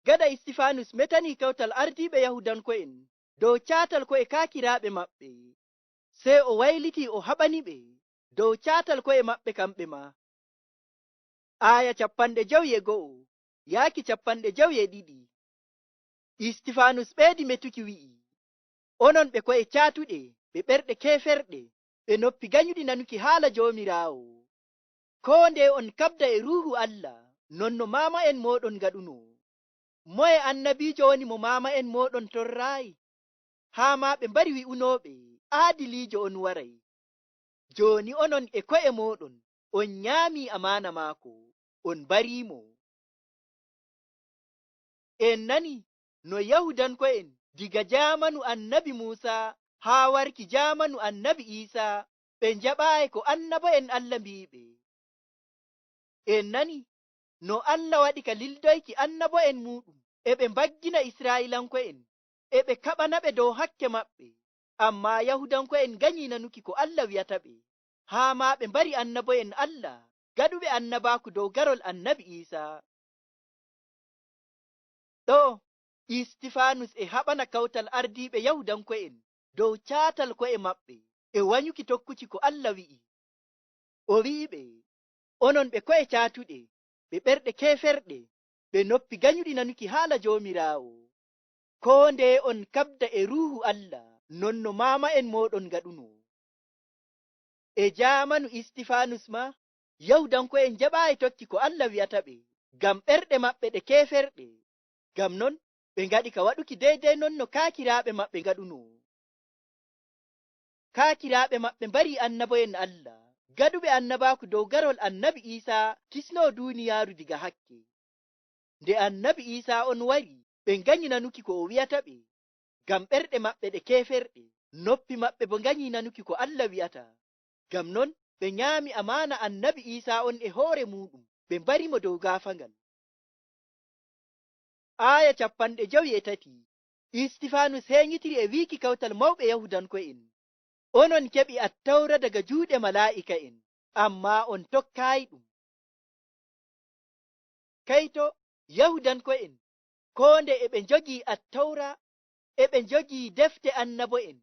Gada Istifanus metani kawtal ardiɓe Yahudanko'en dow caatal ko'e kaakiraaɓe maɓɓe, sey o wayliti o haɓaniɓe dow caatal ko'e maɓɓe kamɓe ma. Aya 51 yaaki 52. Istifanus ɓeedi metuki wi'i, onon ɓe ko'e caatuɗe, ɓe ɓerɗe keferɗe, ɓe noppi ganyuɗi nanuki haala Joomiraawo. Ko nde on kabda e ruuhu Allah, non no maama'en moɗon ngaɗuno. Moye annabiijo woni mo maama'en moɗon torraayi? Haa ma ɓe mbari wi'unooɓe, aadiliijo on waray. Jooni onon e ko'e moɗon, on nyaami amaana maako, on bariimo. En nani no Yahudanko'en diga jaamanu annabi Muusa haa warki jaamanu annabi Iisa ɓe njaɓaayi ko annabo'en Allah mbi'iɓe. En nani no Allah waɗi ka lildoyki annabo'en muɗum e ɓe mbaggina Israa'ilanko'en e ɓe kaɓana ɓe dow hakke maɓɓe, amma Yahudanko'en ganyi nanuki ko Allah wi'ata ɓe, haa ma ɓe mbari annabo'en Allah gaɗuɓe annabaaku dow garol annabi Iisa. Ɗo Istifanus e haɓana kawtal ardiiɓe Yahudanko'en dow caatal ko'e maɓɓe e wanyuki tokkuki ko Allah wi'i. O wi'iɓe, onon ɓe ko'e caatuɗe, ɓe ɓerɗe keferɗe, ɓe noppi ganyuɗi nanuki haala Joomiraawo. Ko nde on kabda e ruuhu Allah, non no maama'en moɗon ngaɗuno. E jaamanu Istifanus ma, Yahudanko'en jaɓaayi tokki ko Allah wi'ata ɓe, ngam ɓerɗe maɓɓe ɗe keferɗe. Ngam non ɓe ngaɗi ka waɗuki deydey non no kaakiraaɓe maɓɓe ngaɗuno. Kaakiraaɓe maɓɓe mbari annabo'en Allah, gaɗuɓe annabaaku dow garol annabi Iisa kisno duuniyaaru diga hakke. Nde annabi Iisa on wari, ɓe nganyi nanuki ko o wi'ata ɓe, ngam ɓerɗe maɓɓe ɗe keferɗe, noppi maɓɓe bo nganyi nanuki ko Allah wi'ata. Ngam non ɓe nyaami amaana annabi Iisa on e hoore muɗum, ɓe mbarimo dow gaafangal. Aya 53. Istifanus heñitiri e wiiki kawtal mawɓe Yahudanko'en, onon keɓi attawra daga juuɗe malaa'ika'en, amma on tokkaayi ɗum. Kayto Yahudanko'en, ko nde e ɓe njogii attawra, e ɓe njogii defte annabo'en,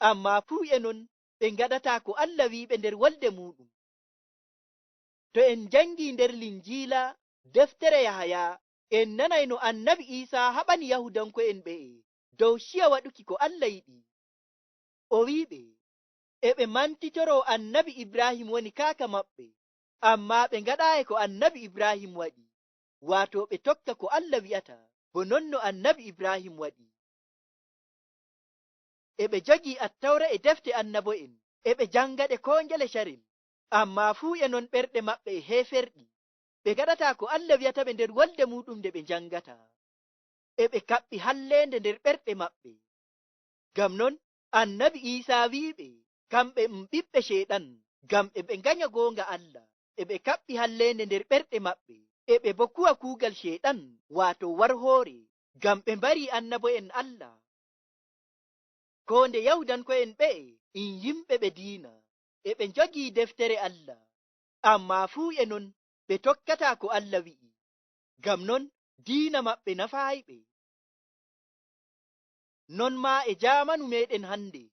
amma fuu e non ɓe ngaɗataa ko Allah wi'iɓe nder wolde muɗum. To en jangii nder Linjiila deftere Yahaya, en nanay no annabi Iisa haɓani Yahudanko'en ɓe'e dow ciya waɗuki ko Allah yiɗi. O wi'iɓe, e ɓe mantitoro annabi Ibrahim woni kaaka maɓɓe, amma ɓe ngaɗaayi ko annabi Ibrahim waɗi, waato ɓe tokka ko Allah wi'ata, bo non no annabi Ibrahim waɗi. E ɓe jogii attawra e defte annabo'en, e ɓe jangaɗe ko ngele sharel, amma fuu e non ɓerɗe maɓɓe e heeferɗi, ɓe gaɗataa ko Allah wi'ata ɓe nder wolde muɗum nde ɓe njangata, e ɓe kaɓɓi hallende nder ɓerɗe maɓɓe. Ngam non annabi Iisa wi'iɓe kamɓe ɓiɓɓe Sheyɗan, ngam e ɓe nganya goonga Allah, e ɓe kaɓɓi hallende nder ɓerɗe maɓɓe, e ɓe bo kuwa kuugal Sheyɗan, waato war hoore, ngam ɓe mbari annabo'en Allah. Ko nde Yahudanko'en ɓe'e in yimɓe ɓe diina, e ɓe njogii deftere Allah, amma fuu e non ɓe tokkataa ko Allah wi'i, ngam non diina maɓɓe nafaayi ɓe. Non ma e jaamanu meɗen hande,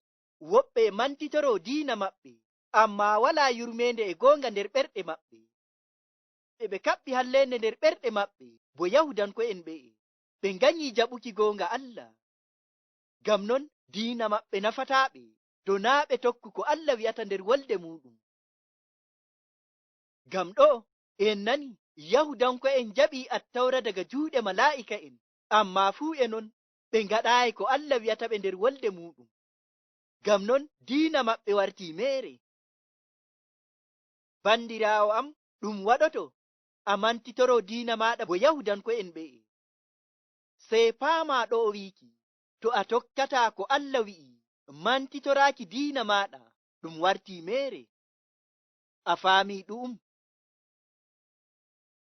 woɓɓe mantitoro diina maɓɓe, amma walaa yurmeende e goonga nder ɓerɗe maɓɓe. Ɓe kaɓɓi hallende nder ɓerɗe maɓɓe, bo Yahudanko'en ɓe'e, ɓe nganyi jaɓuki goonga Allah. Ngam non diina maɓɓe nafataaɓe, to naa ɓe tokku ko Allah wi'ata nder wolde muɗum. Ngam ɗo en nani Yahudanko'en jaɓii attawra daga juuɗe malaa'ika'en, amma fuu e non ɓe ngaɗaayi ko Allah wi'ata ɓe nder wolde muɗum. Ngam non diina maɓɓe wartii meere. Bandiraawo am, ɗum waɗoto a mantitoro diina maaɗa bo Yahudanko'en ɓe'e. Sey paama ɗo o wiiki, to a tokkataa ko Allah wi'i, mantitoraaki diina maaɗa ɗum wartii meere. A faamii ɗum?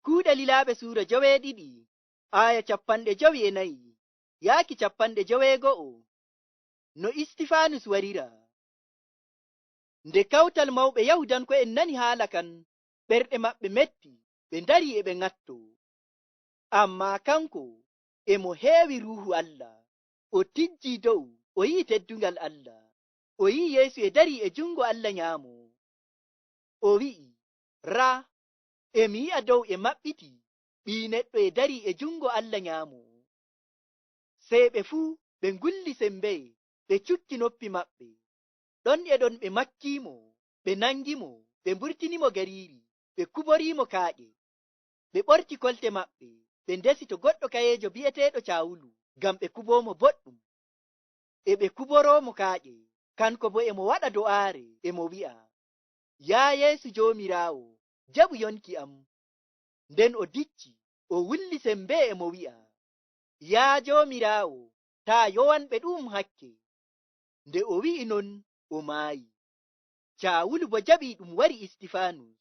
Kuuɗe Lilaaɓe Suura 12, aya 54 yaaki 55. No Istifanus warira. Nde kawtal mawɓe Yahudanko'en nani haala kan, ɓerɗe maɓɓe metti, ɓe ndari e ɓe ŋatto. Amma kanko emo heewi ruhu Allah, o tijji dow, o yi'i teddungal Allah, o yi'i Yeesu e dari e jungo Allah nyaamo. O wi'i, raa, emi yi'a dow e maɓɓiti, ɓii neɗɗo e dari e jungo Allah nyaamo. Sey ɓe fuu ɓe ngulli sembe, ɓe cukki noppi maɓɓe. Ɗon e ɗon ɓe makkimo, ɓe nangimo, ɓe mburtinimo gariiri, ɓe kuborimo kaaƴe. Ɓe ɓorti kolte maɓɓe, ɓe ndesi to goɗɗo kayeejo bi'eteeɗo Caawulu, ngam ɓe kubomo boɗɗum. E ɓe kuboromo kaaƴe, kanko bo emo waɗa do'aare, emo wi'a, yaa Yeesu Joomiraawo, jaɓu yonki am. Nden o dicci, o wulli sembe emo wi'a, yaa Joomiraawo, taa yowanɓe ɗum hakke. Nde o wi'i non, o maayi. Caawulu bo jaɓi ɗum wari Istifaanus.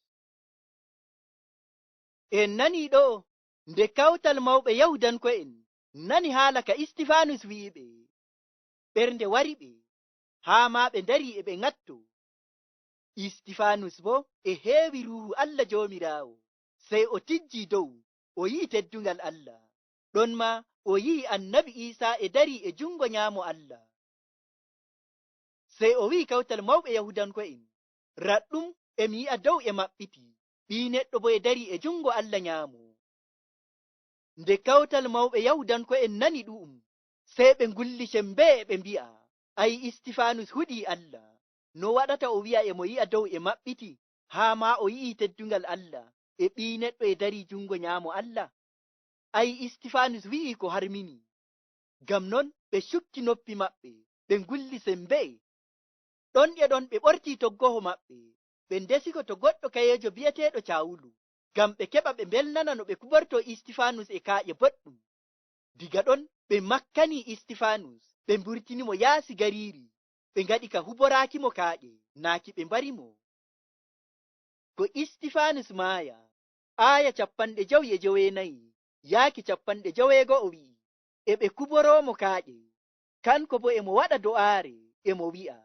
En nani ɗo, nde kawtal mawɓe Yahudanko'en nani haala ka Istifaanus wi'iɓe, ɓernde wari ɓe, haa ma ɓe ndari e ɓe ŋatto. Istifaanus bo e heewi ruhu Allah Joomiraawo, sey o tijji dow, o yi'i teddungal Allah, ɗon ma o yi'i annabi Iisaa e dari e jungo nyaamo Allah. Sey o wi'i kawtal mawɓe Yahudanko'en, raɗɗum emi yi'a dow e maɓɓiti, ɓii neɗɗo bo e dari e jungo Allah nyaamo. Nde kawtal mawɓe Yahudanko'en nani ɗu'um, sey ɓe ngulli sembe e ɓe mbi'a, ay Istifaanus huɗii Allah, no waɗata o wi'a emo yi'a dow e maɓɓiti, haa ma o yi'i teddungal Allah e ɓii neɗɗo e dari jungo nyaamo Allah? Ay Istifaanus wi'i ko harmini. Ngam non ɓe cukki noppi maɓɓe, ɓe ngulli sembe. Ɗon e ɗon ɓe ɓorti toggoho maɓɓe, ɓe ndesi ko to goɗɗo kayeejo bi'eteeɗo Caawulu, ngam ɓe keɓa ɓe mbelnana no ɓe kuborto Istifaanus e kaaƴe boɗɗum. Diga ɗon ɓe makkani Istifaanus, ɓe mburtinimo yaasi gariiri, ɓe ngaɗi ka huboraakimo kaaƴe, naaki ɓe mbarimo. Ko Istifaanus maaya, aaya 59 yaaki 50 o wi'i, e ɓe kuboromo kaaƴe, kanko bo emo waɗa do'aare, emo wi'a,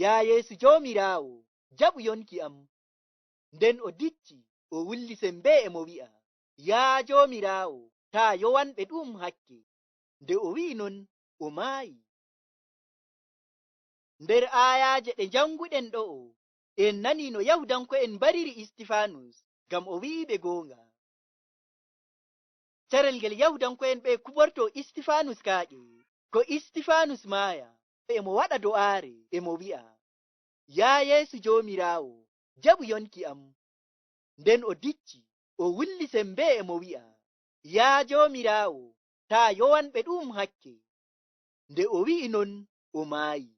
yaa Yeesu Joomiraawo, jaɓu yonki am. Nden o dicci, o wulli sembe emo wi'a, yaa Joomiraawo, taa yowanɓe ɗum hakke. Nde o wi'i non, o maayi. Nder aayaaje ɗe janguɗen ɗo'o, en nani no Yahudanko'en mbariri Istifaanus, ngam o wi'iɓe goonga. Carel ngel Yahudanko'en ɓe kuborto Istifaanus kaaƴe, ko Istifaanus maaya, emo waɗa do'aare, emo wi'a, yaa Yeesu Joomiraawo, jaɓu yonki am. Nden o dicci, o wulli sembe emo wi'a, yaa Joomiraawo, taa yowanɓe ɗum hakke. Nde o wi'i non, o maayi.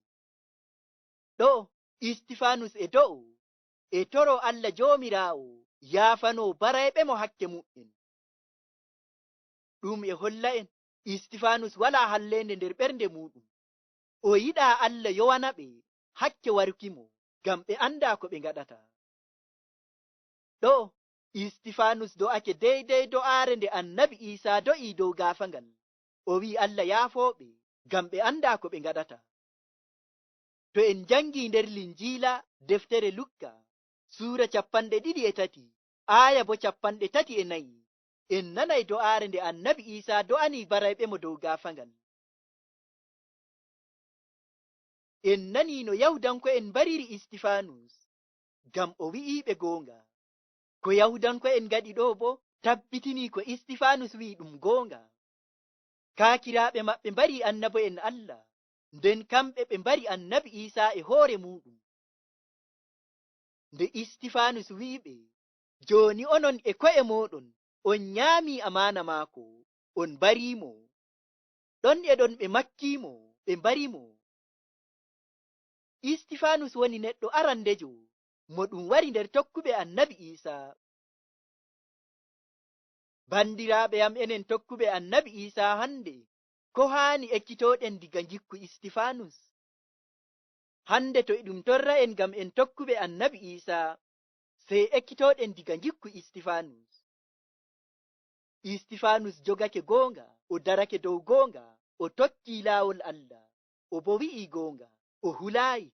Ɗo Istifaanus e do'o, e toro Allah Joomiraawo yaafano barayɓe mo hakke mu'en. Ɗum e holla en Istifaanus wala hallende nder ɓernde muɗum. O yiɗa Allah yowana ɓe hakke warkimo, ngam ɓe anda ko ɓe ngaɗata. Ɗo Istifaanus do'ake deydey do'aare nde annabi Iisaa do'i dow gaafangal. O wi'i Allah yaafoɓe, ngam ɓe anda ko ɓe ngaɗata. To en jangi nder Linjiila deftere Lukka, suura 23, aaya bo 34, en nanay do'aare nde annabi Iisaa do'ani barayɓe mo dow gaafangal. En nani no Yahudanko'en mbariri Istifaanus, ngam o wi'iɓe goonga. Ko Yahudanko'en ngaɗi ɗo bo tabbitini ko Istifaanus wi'i ɗum goonga. Kaakiraaɓe maɓɓe mbari annabo'en Allah, nden kamɓe ɓe mbari annabi Iisaa e hoore muɗum. Nde Istifaanus wi'iɓe, jooni onon e ko'e moɗon on nyaami amaana maako, on mbarimo. Ɗon e ɗon ɓe makkimo, ɓe mbarimo. Istifaanus woni neɗɗo arandejo mo ɗum wari nder tokkuɓe annabi Iisaa. Bandiraaɓe am enen tokkuɓe annabi Iisaa hande, ko haani ekkitoɗen diga gikku Istifaanus? Hande to ɗum torra en ngam en tokkuɓe annabi Iisaa, sey ekkitoɗen diga gikku Istifaanus. Istifaanus jogake goonga, o darake dow goonga, o tokki laawol Allah, o bo wi'i goonga, o hulaayi.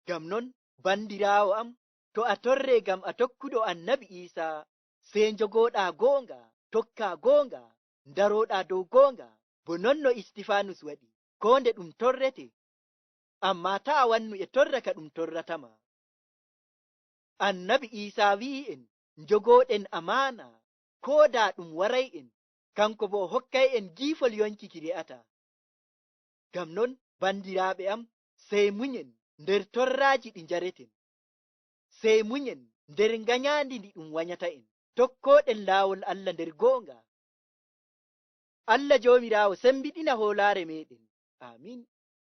Ngam non, bandiraawo am, to a torre ngam a tokkuɗo annabi Iisaa, sey njogoɗa goonga, tokka goonga, daroɗa dow goonga bo non no istifanus waɗi ko nde ɗum torrete, amma ta a wannu e torra ka ɗum torratama. Annabi Isa wi'en jogoɗen amana ko da ɗum waray en, kanko bo hokkay en giifol yonki ki re'ata. Ngam non bandiraɓe am, sey munyen nder torraji ɗi njareten, sey munyen nder nganyandi ndi ɗum wanyata en, tokkoɗen laawol Allah nder goonga. Allah jomirawo sembiɗina hoolare meɗen. Amin.